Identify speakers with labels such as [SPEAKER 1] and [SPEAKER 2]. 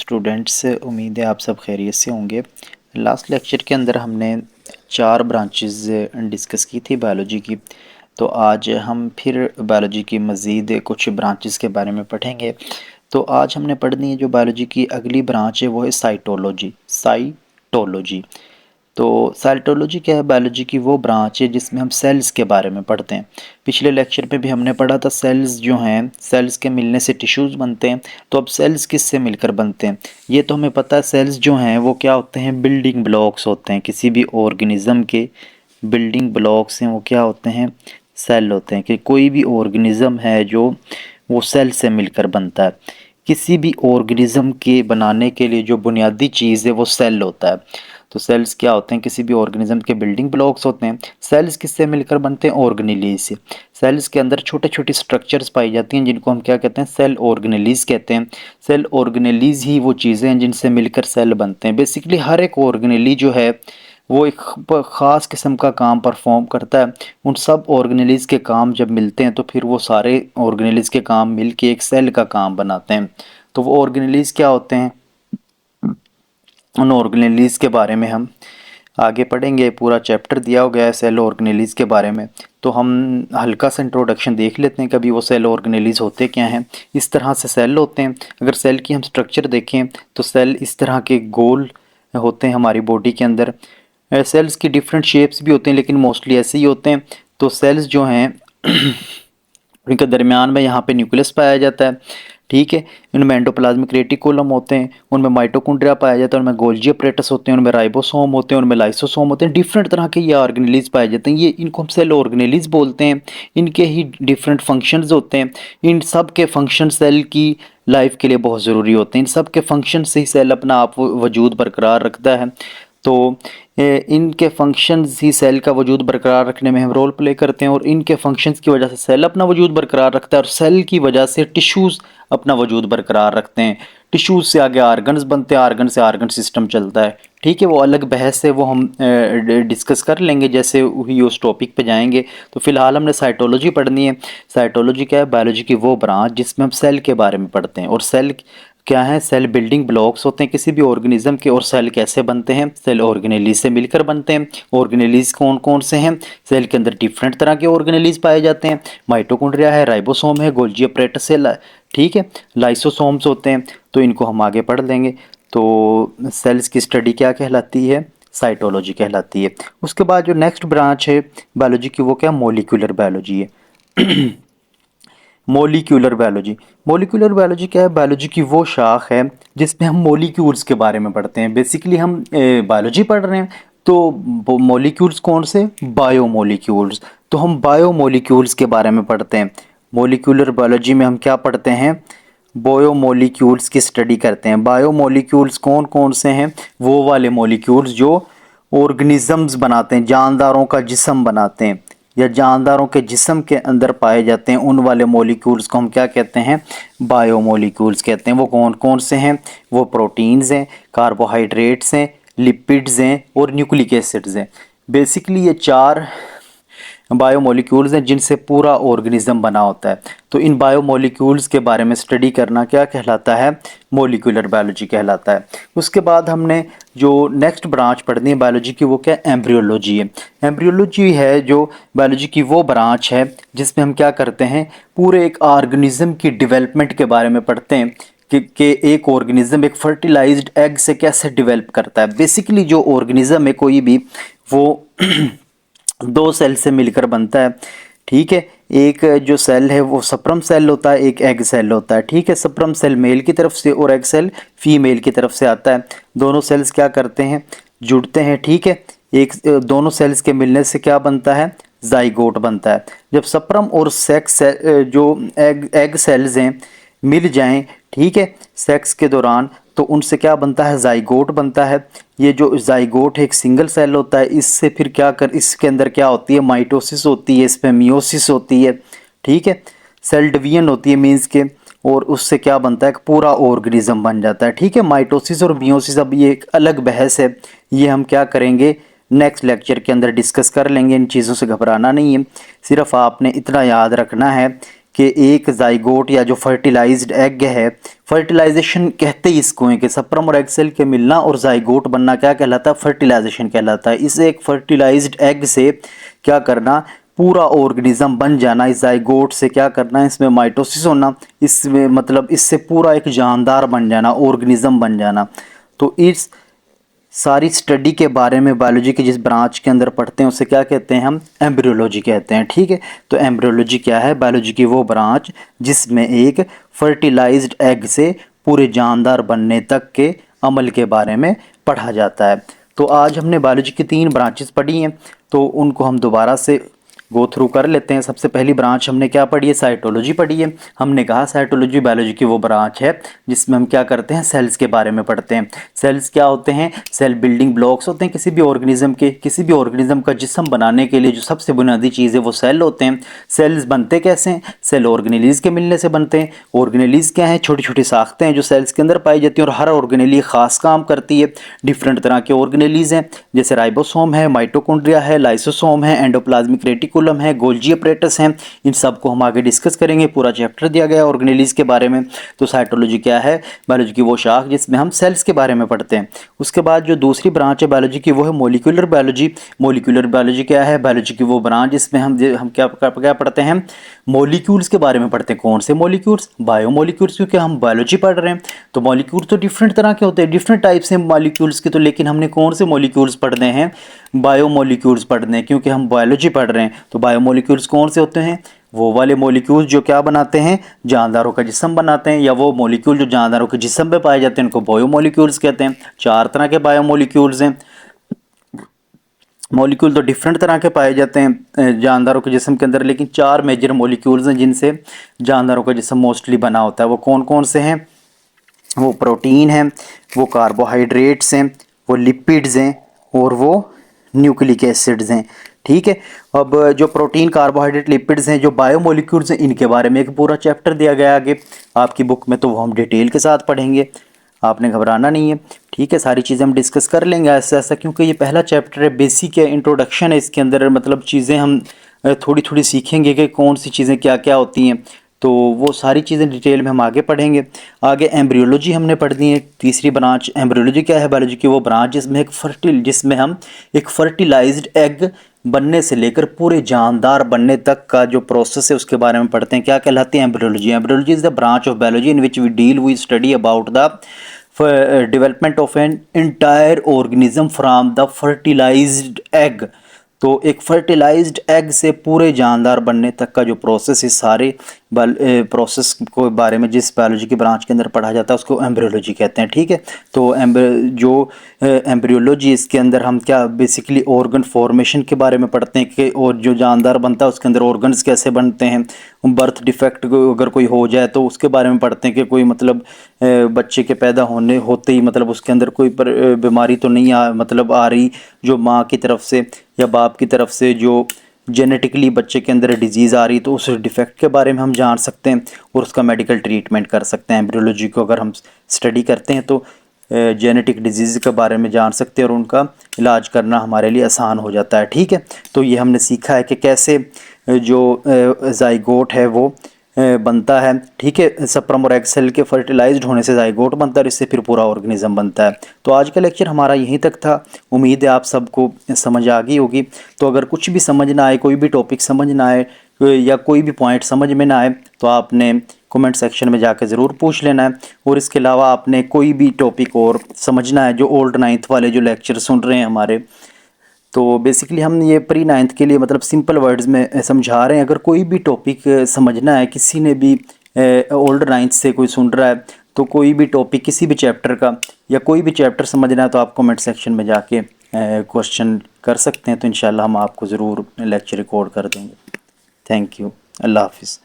[SPEAKER 1] Students, उम्मीद है आप सब खैरियत से होंगे। लास्ट लेक्चर के अंदर हमने 4 ब्रांचेस डिस्कस की थी बायोलॉजी की। तो आज हम फिर बायोलॉजी की मज़ीद कुछ ब्रांचेस के बारे में पढ़ेंगे। तो आज हमने पढ़नी है जो बायोलॉजी की अगली ब्रांच है वो है साइटोलॉजी। साइटोलॉजी तो साइटोलॉजी क्या है? बायोलॉजी की वो ब्रांच है जिसमें हम सेल्स के बारे में पढ़ते हैं। पिछले लेक्चर में भी हमने पढ़ा था सेल्स जो हैं, सेल्स के मिलने से टिश्यूज़ बनते हैं। तो अब सेल्स किससे मिलकर बनते हैं ये तो हमें पता है। सेल्स जो हैं वो क्या होते हैं? बिल्डिंग ब्लॉक्स होते हैं किसी भी ऑर्गेनिज़म के। बिल्डिंग ब्लॉक्स हैं वो क्या होते हैं? सेल होते हैं। कि कोई भी ऑर्गेनिज़म है जो वो सेल से मिलकर बनता है। किसी भी ऑर्गेनिज़म के बनाने के लिए जो बुनियादी चीज़ है वो सेल होता है। तो सेल्स क्या होते हैं? किसी भी ऑर्गेनिज्म के बिल्डिंग ब्लॉक्स होते हैं। सेल्स किससे मिलकर बनते हैं? ऑर्गेनेलीज से। सेल्स के अंदर छोटे छोटे स्ट्रक्चर्स पाई जाती हैं जिनको हम क्या कहते हैं? सेल ऑर्गेनेलीज कहते हैं। सेल ऑर्गेनेलीज ही वो चीज़ें हैं जिनसे मिलकर सेल बनते हैं। बेसिकली हर एक ऑर्गेनेली जो है वो एक ख़ास किस्म का काम परफॉर्म करता है। उन सब ऑर्गेनेलीज के काम जब मिलते हैं तो फिर वो सारे ऑर्गेनेलीज के काम मिल के एक सेल का काम बनाते हैं। तो वो ऑर्गेनेलीज क्या होते हैं? उन ऑर्गेनेलीज के बारे में हम आगे पढ़ेंगे। पूरा चैप्टर दिया हो गया है सेल ऑर्गेनेलीज के बारे में। तो हम हल्का सा इंट्रोडक्शन देख लेते हैं कभी वो सेल ऑर्गेनेलीज होते क्या हैं। इस तरह से सेल होते हैं। अगर सेल की हम स्ट्रक्चर देखें तो सेल इस तरह के गोल होते हैं हमारी बॉडी के अंदर। सेल्स की डिफरेंट शेप्स भी होते हैं लेकिन मोस्टली ऐसे ही होते हैं। तो सेल्स जो हैं इनके दरमियान में यहाँ पे न्यूक्लियस पाया जाता है। ठीक है। इनमें एंडोप्लाज्मिक रेटिकुलम होते हैं, उनमें माइटोकॉन्ड्रिया पाया जाता है, उनमें गोल्जी अपरेटस होते हैं, उनमें राइबोसोम होते हैं, उनमें लाइसोसोम होते हैं। डिफरेंट तरह के ये ऑर्गेनेलीज पाए जाते हैं। ये इनको हम सेल ऑर्गेनेलीज बोलते हैं। इनके ही डिफरेंट फंक्शंस होते हैं। इन सब के फंक्शन सेल की लाइफ के लिए बहुत ज़रूरी होते हैं। इन सब के फंक्शन से ही सेल अपना आप वजूद बरकरार रखता है। तो इनके फंक्शंस ही सेल का वजूद बरकरार रखने में हम रोल प्ले करते हैं। और इनके फंक्शंस की वजह से सेल अपना वजूद बरकरार रखता है और सेल की वजह से टिश्यूज़ अपना वजूद बरकरार रखते हैं। टिश्यूज़ से आगे आर्गन्स बनते हैं, आर्गन से आर्गन सिस्टम चलता है। ठीक है। वो अलग बहस है, वो हम डिस्कस कर लेंगे जैसे ही उस टॉपिक पे जाएंगे। तो फिलहाल हमने साइटोलॉजी पढ़नी है। साइटोलॉजी क्या है? बायोलॉजी की वो ब्रांच जिसमें हम सेल के बारे में पढ़ते हैं। और सेल क्या है? सेल बिल्डिंग ब्लॉक्स होते हैं किसी भी ऑर्गेनिज्म के। और सेल कैसे बनते हैं? सेल ऑर्गेनेलीज से मिलकर बनते हैं। ऑर्गेनेलीज कौन कौन से हैं? सेल के अंदर डिफरेंट तरह के ऑर्गेनेलीज पाए जाते हैं। माइटोकॉन्ड्रिया है, राइबोसोम है, गोल्जी अपरेटस है, ठीक है, लाइसोसोम्स होते हैं। तो इनको हम आगे पढ़ लेंगे। तो सेल्स की स्टडी क्या कहलाती है? साइटोलॉजी कहलाती है। उसके बाद जो नेक्स्ट ब्रांच है बायोलॉजी की वो क्या? मोलिकुलर बायोलॉजी है। Molecular biology. मोलिकुलर बायोलॉजी क्या है? बायोलॉजी की वो शाख है जिसमें हम मोलिक्यूल्स के बारे में पढ़ते हैं। बेसिकली हम बायोलॉजी पढ़ रहे हैं तो मोलिक्यूल्स कौन से? Bio molecules. तो हम बायो मोलिक्यूल्स के बारे में पढ़ते हैं। मोलिकुलर बायोलॉजी में हम क्या पढ़ते हैं? बायो मोलिक्यूल्स की स्टडी करते हैं। बायो मोलिक्यूल्स कौन कौन से हैं? वो वाले मोलिक्यूल्स जो ऑर्गेनिजम्स बनाते हैं, जानदारों का जिस्म बनाते हैं या जानदारों के जिस्म के अंदर पाए जाते हैं। उन वाले मॉलिक्यूल्स को हम क्या कहते हैं? बायो मॉलिक्यूल्स कहते हैं। वो कौन कौन से हैं? वो प्रोटीन्स हैं, कार्बोहाइड्रेट्स हैं, लिपिड्स हैं और न्यूक्लिक एसिड्स हैं। बेसिकली ये 4 बायोमोलिक्यूल्स हैं जिनसे पूरा ऑर्गेनिज्म बना होता है। तो इन बायोमोलिक्यूल्स के बारे में स्टडी करना क्या कहलाता है? मोलिकुलर बायोलॉजी कहलाता है। उसके बाद हमने जो नेक्स्ट ब्रांच पढ़नी है बायोलॉजी की वो क्या? एम्ब्रियोलॉजी है। एम्ब्रियोलॉजी है जो बायोलॉजी की वो ब्रांच है जिसमें हम क्या करते हैं? पूरे एक ऑर्गेनिज्म की डेवलपमेंट के बारे में पढ़ते हैं कि एक ऑर्गेनिज्म एक फर्टिलाइज्ड एग से कैसे डेवलप करता है। बेसिकली जो ऑर्गेनिज्म है कोई भी वो 2 सेल से मिलकर बनता है। ठीक है। एक जो सेल है वो सप्रम सेल होता है, एक एग सेल होता है। ठीक है। सप्रम सेल मेल की तरफ से और एग सेल फीमेल की तरफ से आता है। दोनों सेल्स क्या करते हैं? जुड़ते हैं। ठीक है। एक दोनों सेल्स के मिलने से क्या बनता है? जाइगोट बनता है। जब सप्रम और सेक्स जो एग सेल्स हैं मिल जाएं, ठीक है, सेक्स के दौरान, तो उनसे क्या बनता है? जाइगोट बनता है। ये जो जाइगोट है एक सिंगल सेल होता है। इससे फिर इसके अंदर क्या होती है? माइटोसिस होती है, इसमें मियोसिस होती है। ठीक है। सेल डिवीजन होती है मीन्स के, और उससे क्या बनता है? एक पूरा ऑर्गेनिज्म बन जाता है। ठीक है। माइटोसिस और मियोसिस अब ये एक अलग बहस है। ये हम क्या करेंगे? नेक्स्ट लेक्चर के अंदर डिस्कस कर लेंगे। इन चीज़ों से घबराना नहीं है। सिर्फ आपने इतना याद रखना है कि एक जाइगोट या जो फर्टिलाइज्ड एग है, फर्टिलाइजेशन कहते ही इसको है कि सप्रम और एग सेल के मिलना और जाइगोट बनना क्या कहलाता है, फर्टिलाइजेशन कहलाता है। इस एक फर्टिलाइज्ड एग से क्या करना, पूरा ऑर्गेनिज्म बन जाना। इस जाइगोट से क्या करना, इसमें माइटोसिस होना, इसमें मतलब इससे पूरा एक जानदार बन जाना, ऑर्गेनिज्म बन जाना। तो इस सारी स्टडी के बारे में बायोलॉजी के जिस ब्रांच के अंदर पढ़ते हैं उसे क्या कहते हैं, हम एम्ब्रियोलॉजी कहते हैं। ठीक है, तो एम्ब्रियोलॉजी क्या है, बायोलॉजी की वो ब्रांच जिसमें एक फर्टिलाइज्ड एग से पूरे जानदार बनने तक के अमल के बारे में पढ़ा जाता है। तो आज हमने बायोलॉजी की 3 ब्रांचेस पढ़ी हैं, तो उनको हम दोबारा से गो थ्रू कर लेते हैं। सबसे पहली ब्रांच हमने क्या पढ़ी है, साइटोलॉजी पढ़ी है। हमने कहा साइटोलॉजी बायोलॉजी की वो ब्रांच है जिसमें हम क्या करते हैं, सेल्स के बारे में पढ़ते हैं। सेल्स क्या होते हैं, सेल बिल्डिंग ब्लॉक्स होते हैं किसी भी ऑर्गेनिज्म के। किसी भी ऑर्गेनिज्म का जिस्म बनाने के लिए जो सबसे बुनियादी चीज़ है वो सेल होते हैं। सेल्स बनते कैसे हैं, सेल ऑर्गेनेलीज के मिलने से बनते हैं। ऑर्गेनेलीज क्या हैं, छोटी छोटी साख्तें हैं जो सेल्स के अंदर पाई जाती हैं और हर ऑर्गेनेली खास काम करती है। डिफरेंट तरह के ऑर्गेनेलीज हैं जैसे राइबोसोम है, माइटोकॉन्ड्रिया है, लाइसोसोम है, एंडोप्लाज्मिक रेटिकुलम है, गोल्जी अपरेटस हैं। इन सबको हम आगे डिस्कस करेंगे, पूरा चैप्टर दिया गया है ऑर्गेनेलीज के बारे में। तो साइटोलॉजी क्या है, बायोलॉजी की वो शाख जिसमें हम सेल्स के बारे में पढ़ते हैं। उसके बाद जो दूसरी ब्रांच है बायोलॉजी की वो है मोलिकुलर बायोलॉजी। मोलिकुलर बायोलॉजी क्या है, बायोलॉजी की वो ब्रांच जिसमें हम क्या पढ़ते हैं, मॉलिक्यूल्स के बारे में पढ़ते हैं। कौन से मॉलिक्यूल्स, बायोमॉलिक्यूल्स, क्योंकि हम बायोलॉजी पढ़ रहे हैं। तो मॉलिक्यूल्स तो डिफरेंट तरह के होते हैं, डिफरेंट टाइप से मॉलिक्यूल्स के। तो लेकिन हमने कौन से मॉलिक्यूल्स पढ़ने हैं, बायोमॉलिक्यूल्स पढ़ने हैं, क्योंकि हम बायोलॉजी पढ़ रहे हैं। तो बायोमॉलिक्यूल्स कौन से होते हैं, वो वाले मॉलिक्यूल्स जो क्या बनाते हैं, जानदारों का जिस्म बनाते हैं, या वो मॉलिक्यूल जो जानदारों के जिस्म पे पाए जाते हैं उनको बायोमॉलिक्यूल्स कहते हैं। 4 तरह के बायोमॉलिक्यूल्स हैं। मॉलिक्यूल तो डिफरेंट तरह के पाए जाते हैं जानदारों के जिस्म के अंदर, लेकिन 4 मेजर मॉलिक्यूल्स हैं जिनसे जानदारों का जिस्म मोस्टली बना होता है। वो कौन कौन से हैं, वो प्रोटीन हैं, वो कार्बोहाइड्रेट्स हैं, वो लिपिड्स हैं और वो न्यूक्लिक एसिड्स हैं। ठीक है, अब जो प्रोटीन, कार्बोहाइड्रेट, लिपिड्स हैं, जो बायोमोलिक्यूल्स हैं, इनके बारे में एक पूरा चैप्टर दिया गया आगे आपकी बुक में, तो वो हम डिटेल के साथ पढ़ेंगे, आपने घबराना नहीं है। ठीक है, सारी चीज़ें हम डिस्कस कर लेंगे ऐसा ऐसा, क्योंकि ये पहला चैप्टर है, बेसिक है, इंट्रोडक्शन है। इसके अंदर मतलब चीज़ें हम थोड़ी थोड़ी सीखेंगे कि कौन सी चीज़ें क्या क्या होती हैं। तो वो सारी चीज़ें डिटेल में हम आगे पढ़ेंगे। आगे एम्ब्रियोलॉजी हमने पढ़नी है, तीसरी ब्रांच। एम्ब्रियोलॉजी क्या है, बायोलॉजी की वो ब्रांच जिसमें हम एक फर्टिलाइज्ड एग बनने से लेकर पूरे जानदार बनने तक का जो प्रोसेस है उसके बारे में पढ़ते हैं। क्या कहलाती है, embryology. Embryology is the branch of biology in which we study about the development of an entire organism from the fertilized egg. तो एक फर्टिलाइज्ड एग से पूरे जानदार बनने तक का जो प्रोसेस है, सारे प्रोसेस को बारे में जिस बायोलॉजी की ब्रांच के अंदर पढ़ा जाता है उसको एम्ब्रियोलॉजी कहते हैं। ठीक है, तो एम्ब्रियोलॉजी, इसके अंदर हम क्या बेसिकली ऑर्गन फॉर्मेशन के बारे में पढ़ते हैं कि और जो जानदार बनता है उसके अंदर ऑर्गन्स कैसे बनते हैं। बर्थ डिफेक्ट अगर कोई हो जाए तो उसके बारे में पढ़ते हैं कि कोई मतलब बच्चे के पैदा होते ही मतलब उसके अंदर कोई बीमारी तो नहीं मतलब आ रही, जो माँ की तरफ से या बाप की तरफ से जो जेनेटिकली बच्चे के अंदर डिजीज़ आ रही, तो उस डिफेक्ट के बारे में हम जान सकते हैं और उसका मेडिकल ट्रीटमेंट कर सकते हैं। एम्ब्रियोलॉजी को अगर हम स्टडी करते हैं तो जेनेटिक डिजीज़ के बारे में जान सकते हैं और उनका इलाज करना हमारे लिए आसान हो जाता है। ठीक है, तो ये हमने सीखा है कि कैसे जो जाइगोट है वो बनता है। ठीक है, सप्रम और एग सेल के फर्टिलाइज्ड होने से जाइगोट बनता है और इससे फिर पूरा ऑर्गेनिज्म बनता है। तो आज का लेक्चर हमारा यहीं तक था। उम्मीद है आप सबको समझ आ गई होगी। तो अगर कुछ भी समझ ना आए, कोई भी टॉपिक समझ ना आए या कोई भी पॉइंट समझ में ना आए तो आपने कमेंट सेक्शन में जाकर ज़रूर पूछ लेना है। और इसके अलावा आपने कोई भी टॉपिक और समझना है, जो ओल्ड 9th वाले जो लेक्चर सुन रहे हैं हमारे, तो बेसिकली हम ये प्री 9th के लिए मतलब सिंपल वर्ड्स में समझा रहे हैं। अगर कोई भी टॉपिक समझना है, किसी ने भी ओल्ड 9th से कोई सुन रहा है तो कोई भी टॉपिक किसी भी चैप्टर का या कोई भी चैप्टर समझना है तो आप कमेंट सेक्शन में जाके क्वेश्चन कर सकते हैं। तो इंशाल्लाह हम आपको ज़रूर लेक्चर रिकॉर्ड कर देंगे। थैंक यू, अल्लाह हाफिज़।